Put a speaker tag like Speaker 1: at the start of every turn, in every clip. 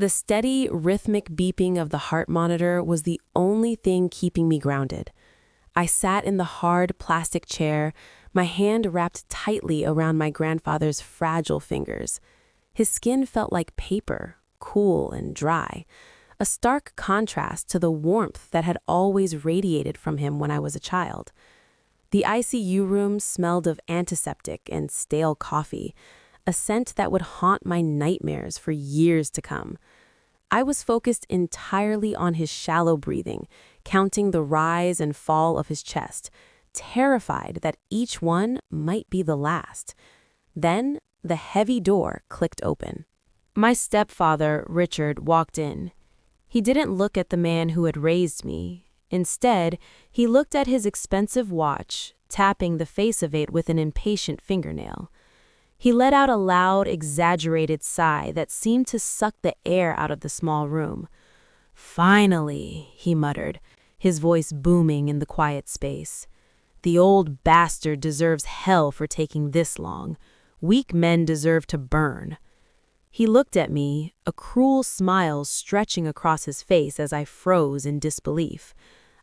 Speaker 1: The steady, rhythmic beeping of the heart monitor was the only thing keeping me grounded. I sat in the hard plastic chair, my hand wrapped tightly around my grandfather's fragile fingers. His skin felt like paper, cool and dry, a stark contrast to the warmth that had always radiated from him when I was a child. The ICU room smelled of antiseptic and stale coffee, a scent that would haunt my nightmares for years to come. I was focused entirely on his shallow breathing, counting the rise and fall of his chest, terrified that each one might be the last. Then the heavy door clicked open. My stepfather, Richard, walked in. He didn't look at the man who had raised me. Instead, he looked at his expensive watch, tapping the face of it with an impatient fingernail. He let out a loud, exaggerated sigh that seemed to suck the air out of the small room. "Finally," he muttered, his voice booming in the quiet space. "The old bastard deserves hell for taking this long. Weak men deserve to burn." He looked at me, a cruel smile stretching across his face as I froze in disbelief.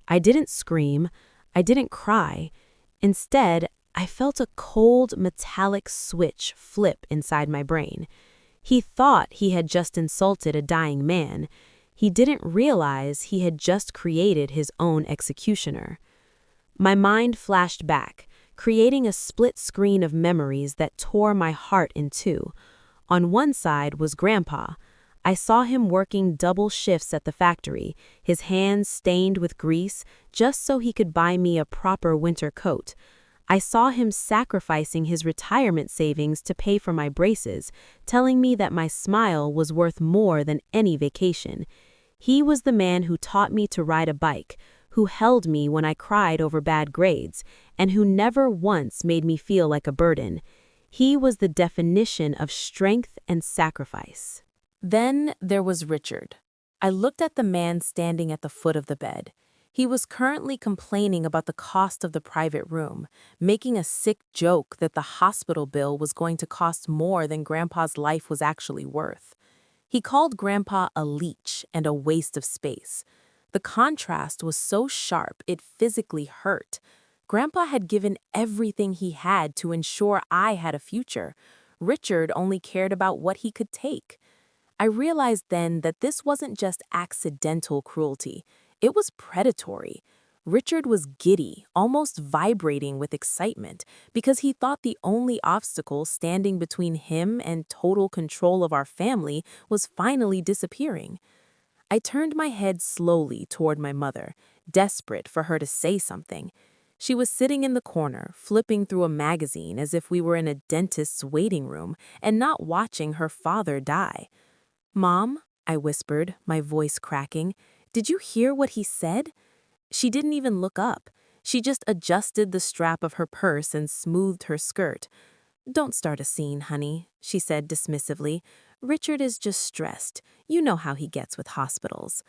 Speaker 1: I didn't scream. I didn't cry. Instead, I felt a cold, metallic switch flip inside my brain. He thought he had just insulted a dying man. He didn't realize he had just created his own executioner. My mind flashed back, creating a split screen of memories that tore my heart in two. On one side was Grandpa. I saw him working double shifts at the factory, his hands stained with grease, just so he could buy me a proper winter coat. I saw him sacrificing his retirement savings to pay for my braces, telling me that my smile was worth more than any vacation. He was the man who taught me to ride a bike, who held me when I cried over bad grades, and who never once made me feel like a burden. He was the definition of strength and sacrifice. Then there was Richard. I looked at the man standing at the foot of the bed. He was currently complaining about the cost of the private room, making a sick joke that the hospital bill was going to cost more than Grandpa's life was actually worth. He called Grandpa a leech and a waste of space. The contrast was so sharp it physically hurt. Grandpa had given everything he had to ensure I had a future. Richard only cared about what he could take. I realized then that this wasn't just accidental cruelty. It was predatory. Richard was giddy, almost vibrating with excitement, because he thought the only obstacle standing between him and total control of our family was finally disappearing. I turned my head slowly toward my mother, desperate for her to say something. She was sitting in the corner, flipping through a magazine as if we were in a dentist's waiting room and not watching her father die. "Mom," I whispered, my voice cracking, "did you hear what he said?" She didn't even look up. She just adjusted the strap of her purse and smoothed her skirt. "Don't start a scene, honey," she said dismissively. "Richard is just stressed. You know how he gets with hospitals."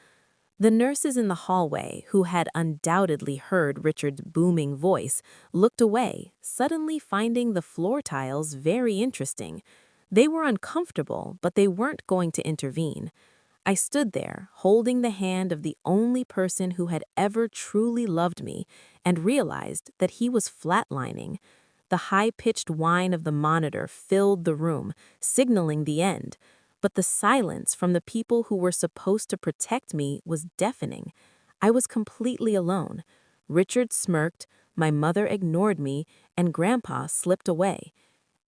Speaker 1: The nurses in the hallway, who had undoubtedly heard Richard's booming voice, looked away, suddenly finding the floor tiles very interesting. They were uncomfortable, but they weren't going to intervene. I stood there, holding the hand of the only person who had ever truly loved me, and realized that he was flatlining. The high-pitched whine of the monitor filled the room, signaling the end. But the silence from the people who were supposed to protect me was deafening. I was completely alone. Richard smirked, my mother ignored me, and Grandpa slipped away.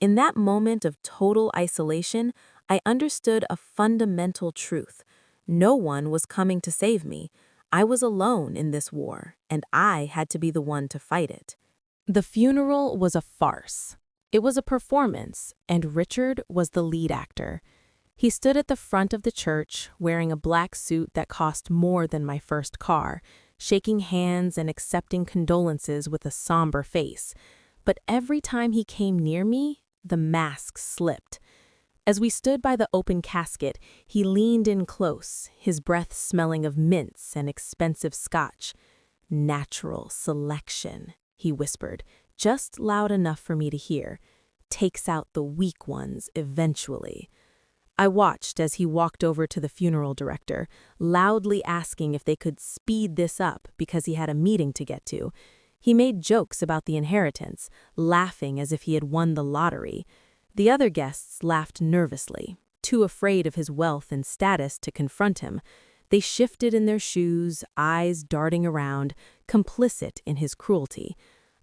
Speaker 1: In that moment of total isolation, I understood a fundamental truth. No one was coming to save me. I was alone in this war, and I had to be the one to fight it. The funeral was a farce. It was a performance, and Richard was the lead actor. He stood at the front of the church, wearing a black suit that cost more than my first car, shaking hands and accepting condolences with a somber face. But every time he came near me, the mask slipped. As we stood by the open casket, he leaned in close, his breath smelling of mints and expensive scotch. "Natural selection," he whispered, just loud enough for me to hear. "Takes out the weak ones eventually." I watched as he walked over to the funeral director, loudly asking if they could speed this up because he had a meeting to get to. He made jokes about the inheritance, laughing as if he had won the lottery. The other guests laughed nervously, too afraid of his wealth and status to confront him. They shifted in their shoes, eyes darting around, complicit in his cruelty.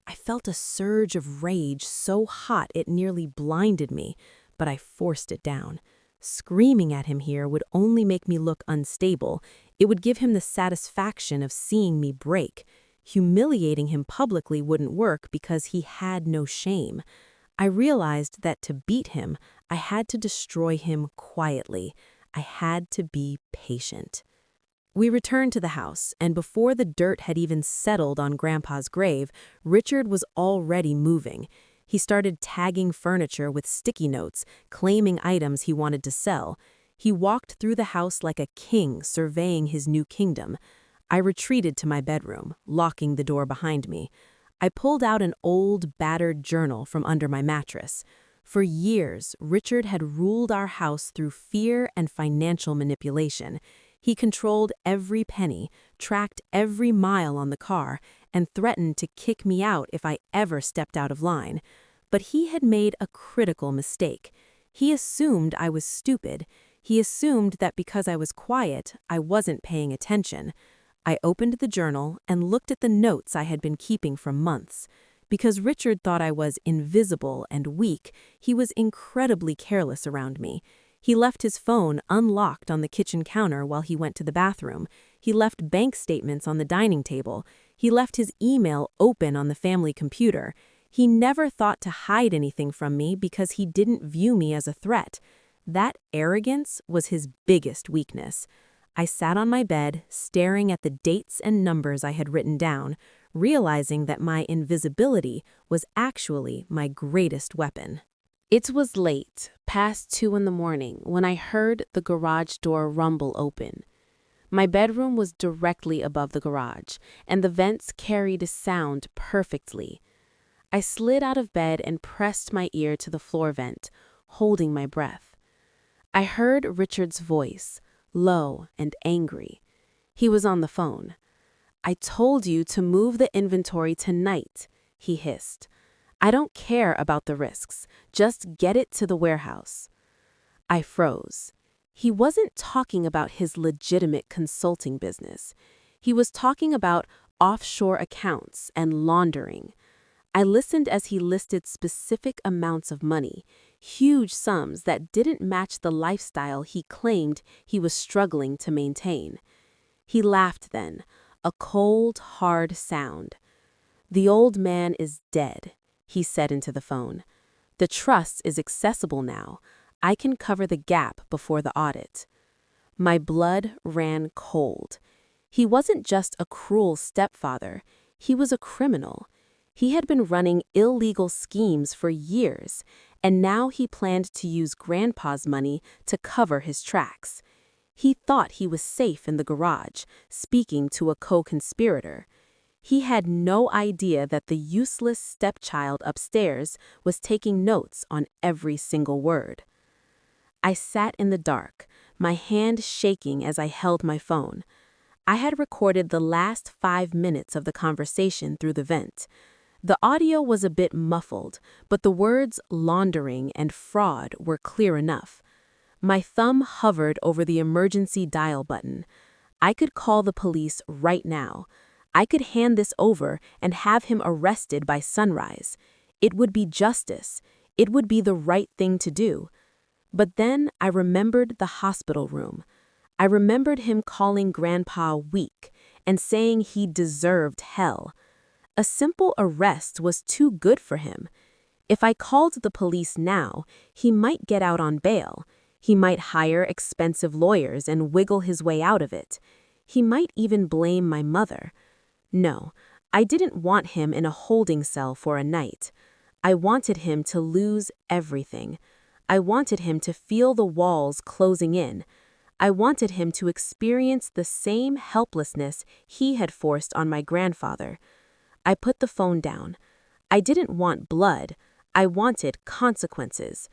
Speaker 1: I felt a surge of rage so hot it nearly blinded me, but I forced it down. Screaming at him here would only make me look unstable. It would give him the satisfaction of seeing me break. Humiliating him publicly wouldn't work because he had no shame. I realized that to beat him, I had to destroy him quietly. I had to be patient. We returned to the house, and before the dirt had even settled on Grandpa's grave, Richard was already moving. He started tagging furniture with sticky notes, claiming items he wanted to sell. He walked through the house like a king surveying his new kingdom. I retreated to my bedroom, locking the door behind me. I pulled out an old, battered journal from under my mattress. For years, Richard had ruled our house through fear and financial manipulation. He controlled every penny, tracked every mile on the car, and threatened to kick me out if I ever stepped out of line. But he had made a critical mistake. He assumed I was stupid. He assumed that because I was quiet, I wasn't paying attention. I opened the journal and looked at the notes I had been keeping for months. Because Richard thought I was invisible and weak, he was incredibly careless around me. He left his phone unlocked on the kitchen counter while he went to the bathroom. He left bank statements on the dining table. He left his email open on the family computer. He never thought to hide anything from me because he didn't view me as a threat. That arrogance was his biggest weakness. I sat on my bed, staring at the dates and numbers I had written down, realizing that my invisibility was actually my greatest weapon. It was late, past 2 in the morning, when I heard the garage door rumble open. My bedroom was directly above the garage, and the vents carried a sound perfectly. I slid out of bed and pressed my ear to the floor vent, holding my breath. I heard Richard's voice, low and angry. He was on the phone. "I told you to move the inventory tonight," he hissed. "I don't care about the risks. Just get it to the warehouse." I froze. He wasn't talking about his legitimate consulting business. He was talking about offshore accounts and laundering. I listened as he listed specific amounts of money, huge sums that didn't match the lifestyle he claimed he was struggling to maintain. He laughed then, a cold, hard sound. "The old man is dead," he said into the phone. "The trust is accessible now. I can cover the gap before the audit." My blood ran cold. He wasn't just a cruel stepfather. He was a criminal. He had been running illegal schemes for years, and now he planned to use Grandpa's money to cover his tracks. He thought he was safe in the garage, speaking to a co-conspirator. He had no idea that the useless stepchild upstairs was taking notes on every single word. I sat in the dark, my hand shaking as I held my phone. I had recorded the last 5 minutes of the conversation through the vent. The audio was a bit muffled, but the words laundering and fraud were clear enough. My thumb hovered over the emergency dial button. I could call the police right now. I could hand this over and have him arrested by sunrise. It would be justice. It would be the right thing to do. But then I remembered the hospital room. I remembered him calling Grandpa weak and saying he deserved hell. A simple arrest was too good for him. If I called the police now, he might get out on bail. He might hire expensive lawyers and wiggle his way out of it. He might even blame my mother. No, I didn't want him in a holding cell for a night. I wanted him to lose everything. I wanted him to feel the walls closing in. I wanted him to experience the same helplessness he had forced on my grandfather. I put the phone down. I didn't want blood. I wanted consequences.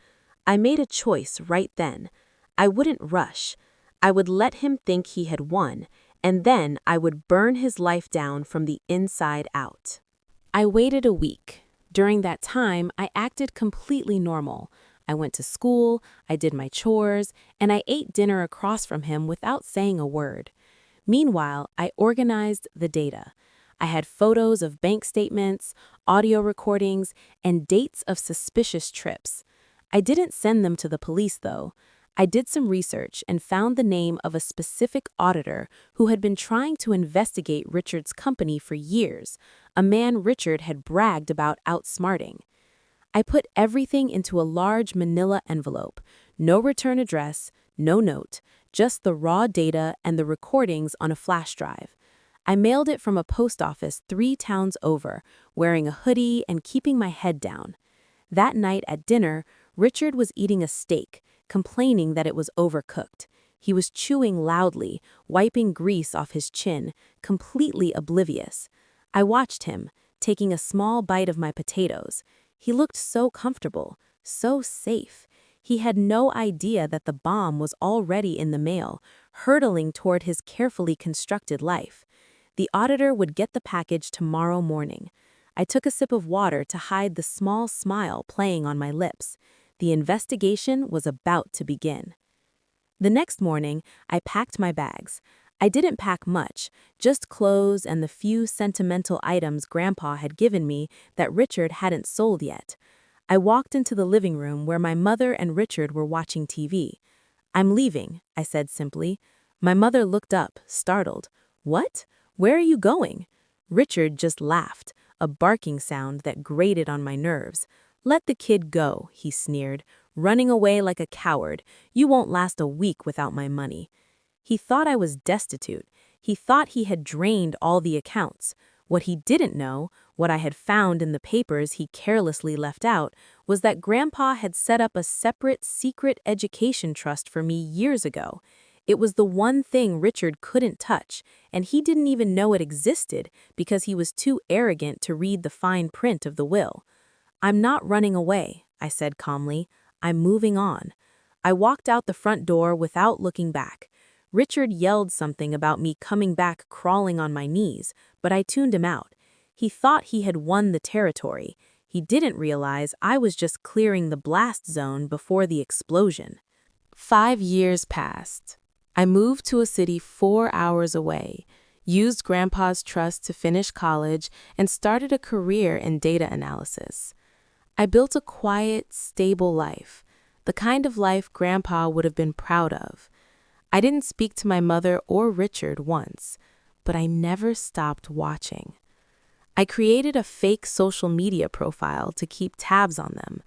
Speaker 1: I made a choice right then. I wouldn't rush. I would let him think he had won, and then I would burn his life down from the inside out. I waited a week. During that time, I acted completely normal. I went to school, I did my chores, and I ate dinner across from him without saying a word. Meanwhile, I organized the data. I had photos of bank statements, audio recordings, and dates of suspicious trips. I didn't send them to the police, though. I did some research and found the name of a specific auditor who had been trying to investigate Richard's company for years, a man Richard had bragged about outsmarting. I put everything into a large manila envelope, no return address, no note, just the raw data and the recordings on a flash drive. I mailed it from a post office 3 towns over, wearing a hoodie and keeping my head down. That night at dinner, Richard was eating a steak, complaining that it was overcooked. He was chewing loudly, wiping grease off his chin, completely oblivious. I watched him, taking a small bite of my potatoes. He looked so comfortable, so safe. He had no idea that the bomb was already in the mail, hurtling toward his carefully constructed life. The auditor would get the package tomorrow morning. I took a sip of water to hide the small smile playing on my lips. The investigation was about to begin. The next morning, I packed my bags. I didn't pack much, just clothes and the few sentimental items Grandpa had given me that Richard hadn't sold yet. I walked into the living room where my mother and Richard were watching TV. "I'm leaving," I said simply. My mother looked up, startled. "What? Where are you going?" Richard just laughed, a barking sound that grated on my nerves. "Let the kid go," he sneered. "Running away like a coward. You won't last a week without my money." He thought I was destitute. He thought he had drained all the accounts. What he didn't know, what I had found in the papers he carelessly left out, was that Grandpa had set up a separate, secret education trust for me years ago. It was the one thing Richard couldn't touch, and he didn't even know it existed because he was too arrogant to read the fine print of the will. "I'm not running away," I said calmly. "I'm moving on." I walked out the front door without looking back. Richard yelled something about me coming back crawling on my knees, but I tuned him out. He thought he had won the territory. He didn't realize I was just clearing the blast zone before the explosion. 5 years passed. I moved to a city 4 hours away, used Grandpa's trust to finish college, and started a career in data analysis. I built a quiet, stable life, the kind of life Grandpa would have been proud of. I didn't speak to my mother or Richard once, but I never stopped watching. I created a fake social media profile to keep tabs on them.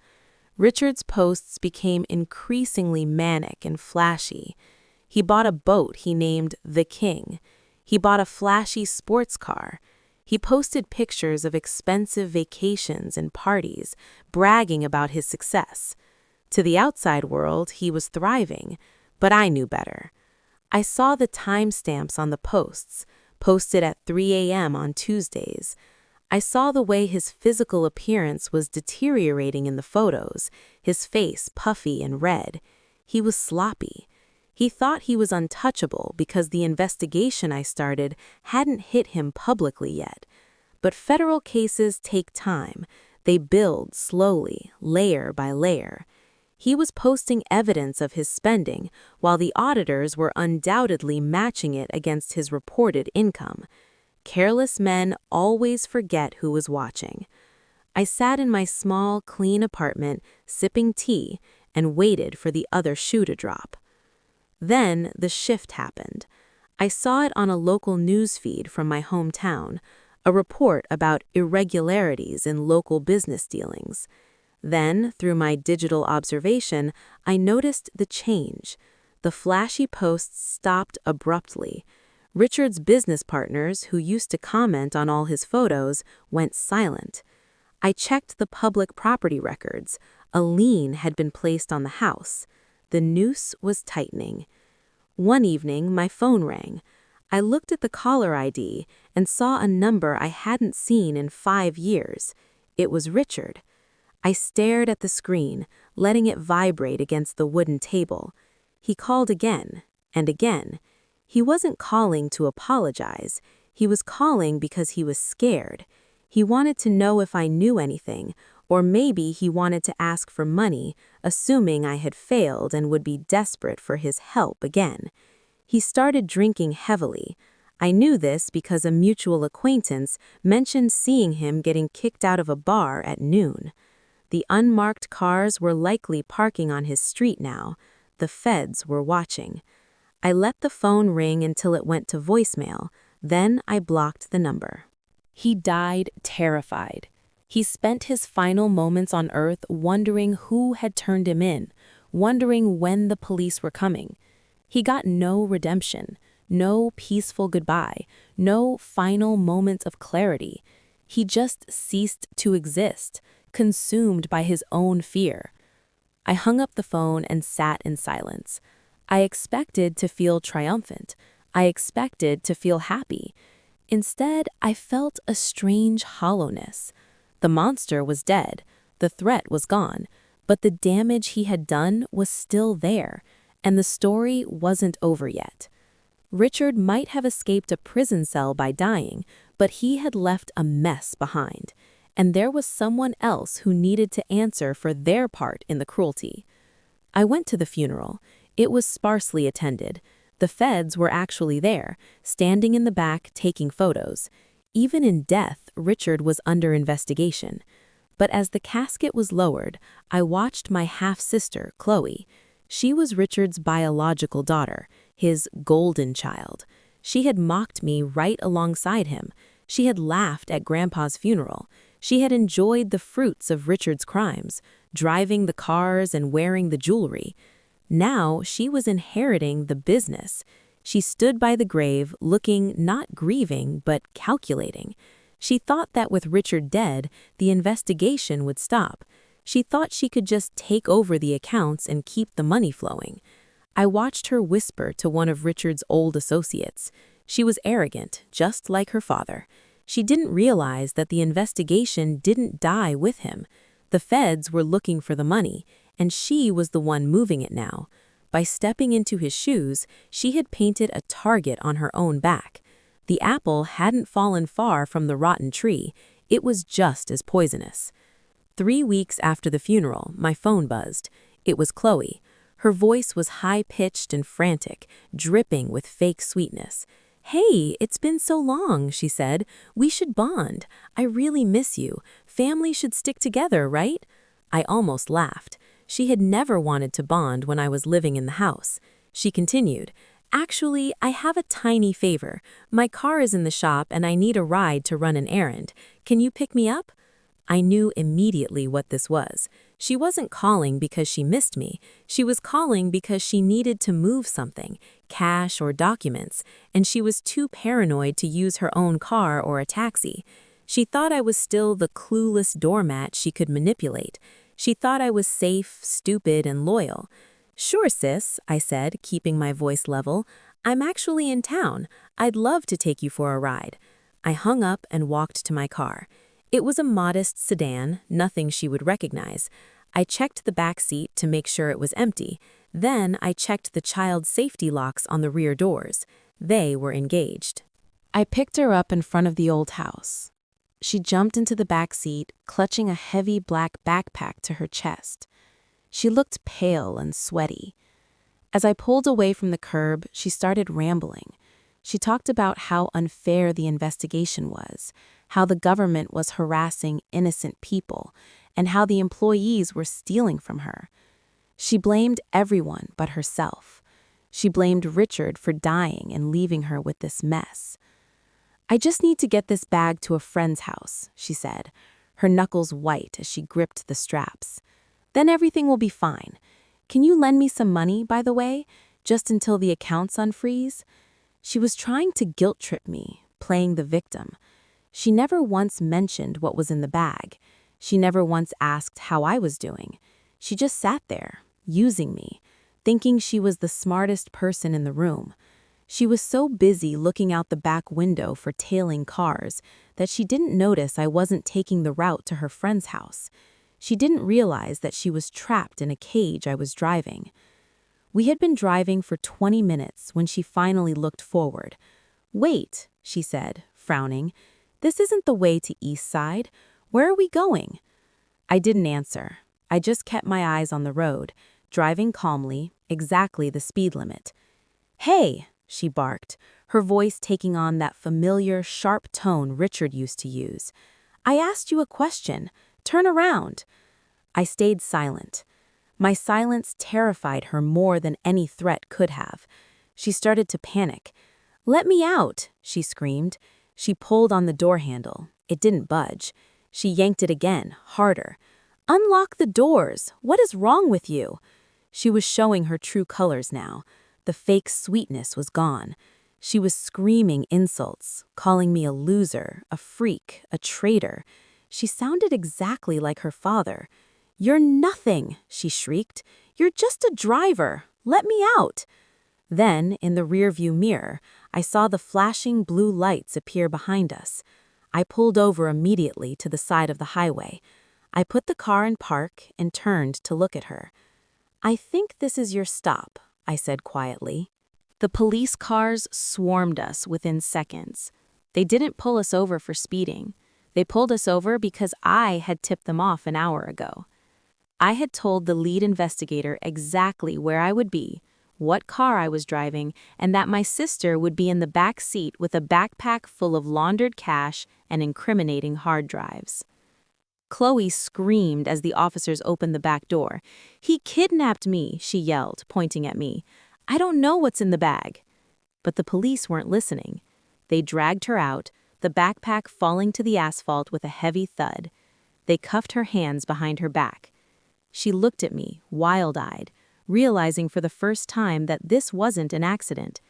Speaker 1: Richard's posts became increasingly manic and flashy. He bought a boat he named The King. He bought a flashy sports car. He posted pictures of expensive vacations and parties, bragging about his success. To the outside world, he was thriving, but I knew better. I saw the timestamps on the posts, posted at 3 a.m. on Tuesdays. I saw the way his physical appearance was deteriorating in the photos, his face puffy and red. He was sloppy. He thought he was untouchable because the investigation I started hadn't hit him publicly yet. But federal cases take time. They build slowly, layer by layer. He was posting evidence of his spending, while the auditors were undoubtedly matching it against his reported income. Careless men always forget who was watching. I sat in my small, clean apartment, sipping tea, and waited for the other shoe to drop. Then the shift happened. I saw it on a local news feed from my hometown, a report about irregularities in local business dealings. Then, through my digital observation, I noticed the change. The flashy posts stopped abruptly. Richard's business partners, who used to comment on all his photos, went silent. I checked the public property records. A lien had been placed on the house. The noose was tightening. One evening, my phone rang. I looked at the caller ID and saw a number I hadn't seen in 5 years. It was Richard. I stared at the screen, letting it vibrate against the wooden table. He called again and again. He wasn't calling to apologize. He was calling because he was scared. He wanted to know if I knew anything, or maybe he wanted to ask for money, assuming I had failed and would be desperate for his help again. He started drinking heavily. I knew this because a mutual acquaintance mentioned seeing him getting kicked out of a bar at noon. The unmarked cars were likely parking on his street now. The feds were watching. I let the phone ring until it went to voicemail. Then I blocked the number. He died terrified. He spent his final moments on Earth wondering who had turned him in, wondering when the police were coming. He got no redemption, no peaceful goodbye, no final moments of clarity. He just ceased to exist, consumed by his own fear. I hung up the phone and sat in silence. I expected to feel triumphant. I expected to feel happy. Instead, I felt a strange hollowness. The monster was dead. The threat was gone. But the damage he had done was still there, and the story wasn't over yet. Richard might have escaped a prison cell by dying, but he had left a mess behind, and there was someone else who needed to answer for their part in the cruelty. I went to the funeral. It was sparsely attended. The feds were actually there, standing in the back taking photos. Even in death, Richard was under investigation. But as the casket was lowered, I watched my half-sister, Chloe. She was Richard's biological daughter, his golden child. She had mocked me right alongside him. She had laughed at Grandpa's funeral. She had enjoyed the fruits of Richard's crimes, driving the cars and wearing the jewelry. Now she was inheriting the business. She stood by the grave, looking not grieving, but calculating. She thought that with Richard dead, the investigation would stop. She thought she could just take over the accounts and keep the money flowing. I watched her whisper to one of Richard's old associates. She was arrogant, just like her father. She didn't realize that the investigation didn't die with him. The feds were looking for the money, and she was the one moving it now. By stepping into his shoes, she had painted a target on her own back. The apple hadn't fallen far from the rotten tree. It was just as poisonous. 3 weeks after the funeral, my phone buzzed. It was Chloe. Her voice was high-pitched and frantic, dripping with fake sweetness. "Hey, it's been so long," she said. "We should bond. I really miss you. Family should stick together, right?" I almost laughed. She had never wanted to bond when I was living in the house. She continued, "Actually, I have a tiny favor. My car is in the shop and I need a ride to run an errand. Can you pick me up?" I knew immediately what this was. She wasn't calling because she missed me. She was calling because she needed to move something, cash or documents, and she was too paranoid to use her own car or a taxi. She thought I was still the clueless doormat she could manipulate. She thought I was safe, stupid, and loyal. "Sure, sis," I said, keeping my voice level. "I'm actually in town. I'd love to take you for a ride." I hung up and walked to my car. It was a modest sedan, nothing she would recognize. I checked the back seat to make sure it was empty. Then I checked the child safety locks on the rear doors. They were engaged. I picked her up in front of the old house. She jumped into the back seat, clutching a heavy black backpack to her chest. She looked pale and sweaty. As I pulled away from the curb, she started rambling. She talked about how unfair the investigation was, how the government was harassing innocent people, and how the employees were stealing from her. She blamed everyone but herself. She blamed Richard for dying and leaving her with this mess. "I just need to get this bag to a friend's house," she said, her knuckles white as she gripped the straps. "Then everything will be fine. Can you lend me some money, by the way, just until the accounts unfreeze?" She was trying to guilt-trip me, playing the victim. She never once mentioned what was in the bag. She never once asked how I was doing. She just sat there, using me, thinking she was the smartest person in the room. She was so busy looking out the back window for tailing cars that she didn't notice I wasn't taking the route to her friend's house. She didn't realize that she was trapped in a cage I was driving.
Speaker 2: We had been driving for 20 minutes when she finally looked forward. "Wait," she said, frowning. "This isn't the way to East Side. Where are we going?" I didn't answer. I just kept my eyes on the road, driving calmly, exactly the speed limit. "Hey," she barked, her voice taking on that familiar, sharp tone Richard used to use. "I asked you a question. Turn around." I stayed silent. My silence terrified her more than any threat could have. She started to panic. "Let me out," she screamed. She pulled on the door handle. It didn't budge. She yanked it again, harder. "Unlock the doors. What is wrong with you?" She was showing her true colors now. The fake sweetness was gone. She was screaming insults, calling me a loser, a freak, a traitor. She sounded exactly like her father. "You're nothing," she shrieked. "You're just a driver. Let me out." Then, in the rearview mirror, I saw the flashing blue lights appear behind us. I pulled over immediately to the side of the highway. I put the car in park and turned to look at her. "I think this is your stop," I said quietly. The police cars swarmed us within seconds. They didn't pull us over for speeding. They pulled us over because I had tipped them off an hour ago. I had told the lead investigator exactly where I would be, what car I was driving, and that my sister would be in the back seat with a backpack full of laundered cash and incriminating hard drives. Chloe screamed as the officers opened the back door. "He kidnapped me," she yelled, pointing at me. "I don't know what's in the bag." But the police weren't listening. They dragged her out, the backpack falling to the asphalt with a heavy thud. They cuffed her hands behind her back. She looked at me, wild-eyed, realizing for the first time that this wasn't an accident.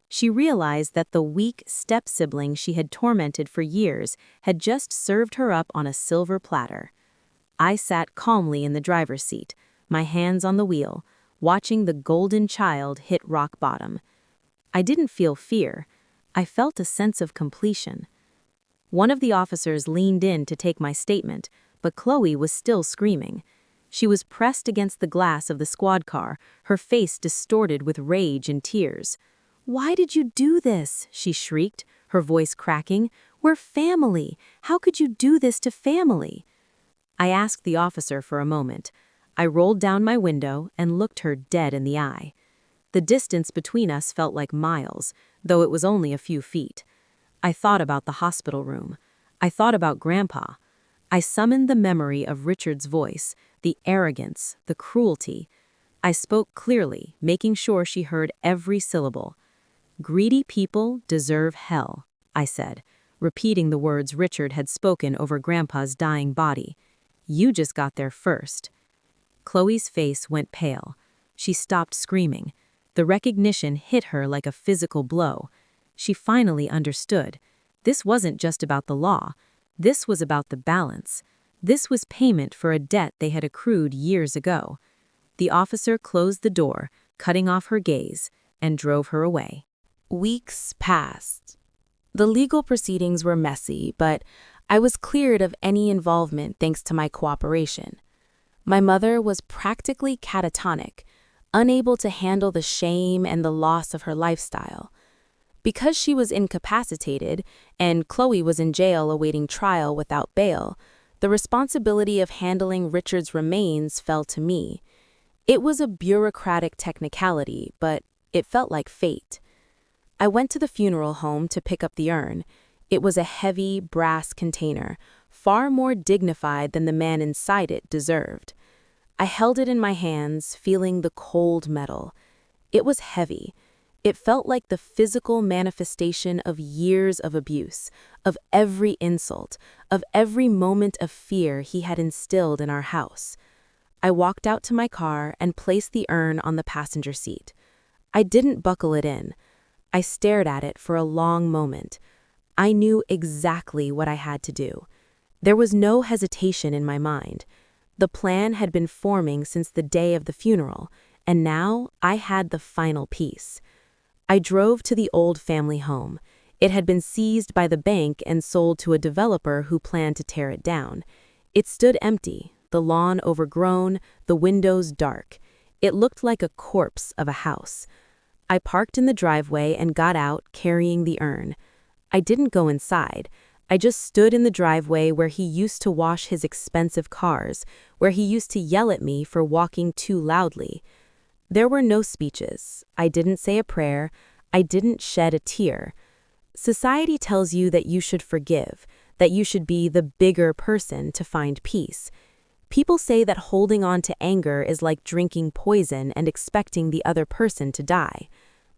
Speaker 2: She realized that the weak step-sibling she had tormented for years had just served her up on a silver platter. I sat calmly in the driver's seat, my hands on the wheel, watching the golden child hit rock bottom. I didn't feel fear. I felt a sense of completion. One of the officers leaned in to take my statement, but Chloe was still screaming. She was pressed against the glass of the squad car, her face distorted with rage and tears. "Why did you do this?" she shrieked, her voice cracking. "We're family. How could you do this to family?" I asked the officer for a moment. I rolled down my window and looked her dead in the eye. The distance between us felt like miles, though it was only a few feet. I thought about the hospital room. I thought about Grandpa. I summoned the memory of Richard's voice, the arrogance, the cruelty. I spoke clearly, making sure she heard every syllable. "Greedy people deserve hell," I said, repeating the words Richard had spoken over Grandpa's dying body. "You just got there first." Chloe's face went pale. She stopped screaming. The recognition hit her like a physical blow. She finally understood. This wasn't just about the law. This was about the balance. This was payment for a debt they had accrued years ago. The officer closed the door, cutting off her gaze, and drove her away. Weeks passed. The legal proceedings were messy, but I was cleared of any involvement thanks to my cooperation. My mother was practically catatonic, unable to handle the shame and the loss of her lifestyle. Because she was incapacitated and Chloe was in jail awaiting trial without bail, the responsibility of handling Richard's remains fell to me. It was a bureaucratic technicality, but it felt like fate. I went to the funeral home to pick up the urn. It was a heavy, brass container, far more dignified than the man inside it deserved. I held it in my hands, feeling the cold metal. It was heavy. It felt like the physical manifestation of years of abuse, of every insult, of every moment of fear he had instilled in our house. I walked out to my car and placed the urn on the passenger seat. I didn't buckle it in. I stared at it for a long moment. I knew exactly what I had to do. There was no hesitation in my mind. The plan had been forming since the day of the funeral, and now I had the final piece. I drove to the old family home. It had been seized by the bank and sold to a developer who planned to tear it down. It stood empty, the lawn overgrown, the windows dark. It looked like a corpse of a house. I parked in the driveway and got out, carrying the urn. I didn't go inside. I just stood in the driveway where he used to wash his expensive cars, where he used to yell at me for walking too loudly. There were no speeches. I didn't say a prayer. I didn't shed a tear. Society tells you that you should forgive, that you should be the bigger person to find peace. People say that holding on to anger is like drinking poison and expecting the other person to die.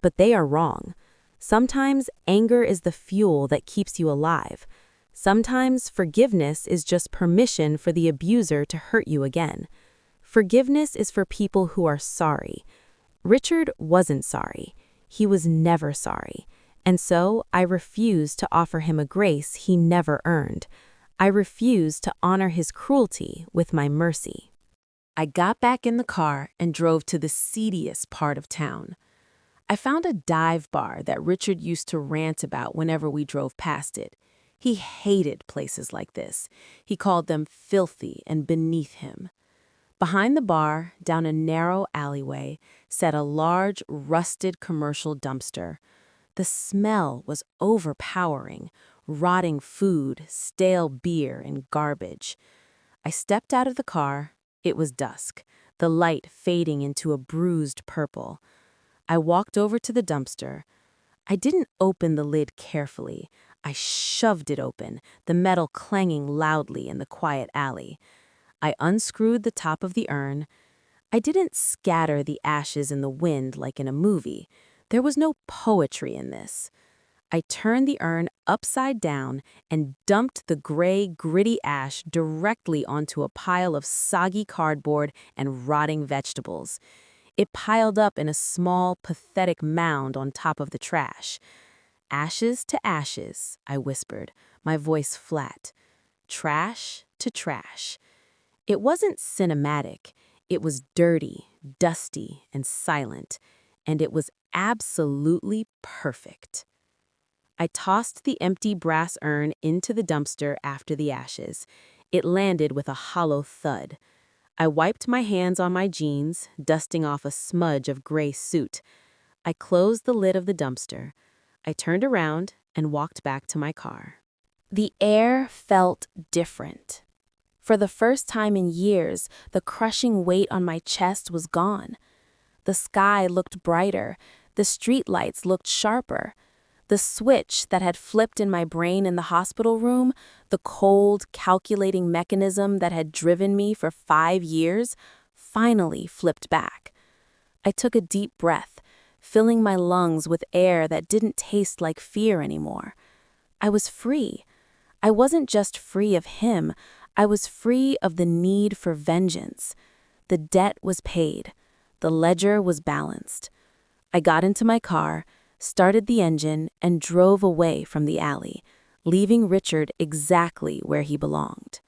Speaker 2: But they are wrong. Sometimes anger is the fuel that keeps you alive. Sometimes forgiveness is just permission for the abuser to hurt you again. Forgiveness is for people who are sorry. Richard wasn't sorry. He was never sorry. And so I refused to offer him a grace he never earned. I refused to honor his cruelty with my mercy.
Speaker 1: I got back in the car and drove to the seediest part of town. I found a dive bar that Richard used to rant about whenever we drove past it. He hated places like this. He called them filthy and beneath him. Behind the bar, down a narrow alleyway, sat a large, rusted commercial dumpster. The smell was overpowering, rotting food, stale beer, and garbage. I stepped out of the car. It was dusk, the light fading into a bruised purple. I walked over to the dumpster. I didn't open the lid carefully. I shoved it open, the metal clanging loudly in the quiet alley. I unscrewed the top of the urn. I didn't scatter the ashes in the wind like in a movie. There was no poetry in this. I turned the urn upside down and dumped the gray, gritty ash directly onto a pile of soggy cardboard and rotting vegetables. It piled up in a small, pathetic mound on top of the trash. Ashes to ashes, I whispered, my voice flat. Trash to trash. It wasn't cinematic. It was dirty, dusty, and silent. And it was absolutely perfect. I tossed the empty brass urn into the dumpster after the ashes. It landed with a hollow thud. I wiped my hands on my jeans, dusting off a smudge of gray soot. I closed the lid of the dumpster. I turned around and walked back to my car. The air felt different. For the first time in years, the crushing weight on my chest was gone. The sky looked brighter. The streetlights looked sharper. The switch that had flipped in my brain in the hospital room, the cold, calculating mechanism that had driven me for 5 years, finally flipped back. I took a deep breath, filling my lungs with air that didn't taste like fear anymore. I was free. I wasn't just free of him. I was free of the need for vengeance. The debt was paid. The ledger was balanced. I got into my car, started the engine, and drove away from the alley, leaving Richard exactly where he belonged.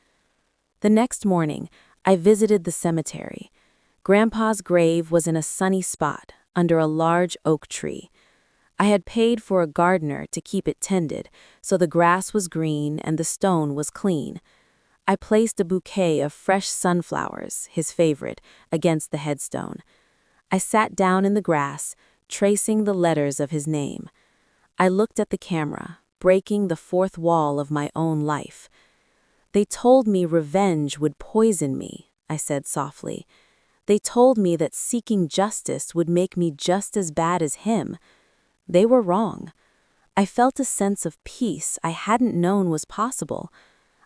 Speaker 1: The next morning, I visited the cemetery. Grandpa's grave was in a sunny spot under a large oak tree. I had paid for a gardener to keep it tended, so the grass was green and the stone was clean. I placed a bouquet of fresh sunflowers, his favorite, against the headstone. I sat down in the grass, tracing the letters of his name. I looked at the camera, breaking the fourth wall of my own life. They told me revenge would poison me, I said softly. They told me that seeking justice would make me just as bad as him. They were wrong. I felt a sense of peace I hadn't known was possible.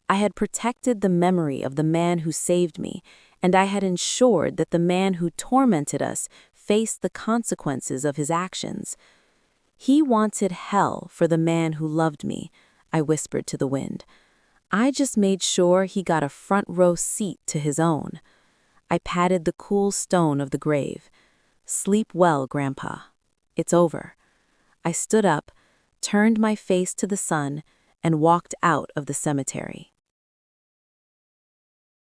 Speaker 1: I had protected the memory of the man who saved me, and I had ensured that the man who tormented us faced the consequences of his actions. He wanted hell for the man who loved me, I whispered to the wind. I just made sure he got a front-row seat to his own. I patted the cool stone of the grave. Sleep well, Grandpa. It's over. I stood up, turned my face to the sun, and walked out of the cemetery.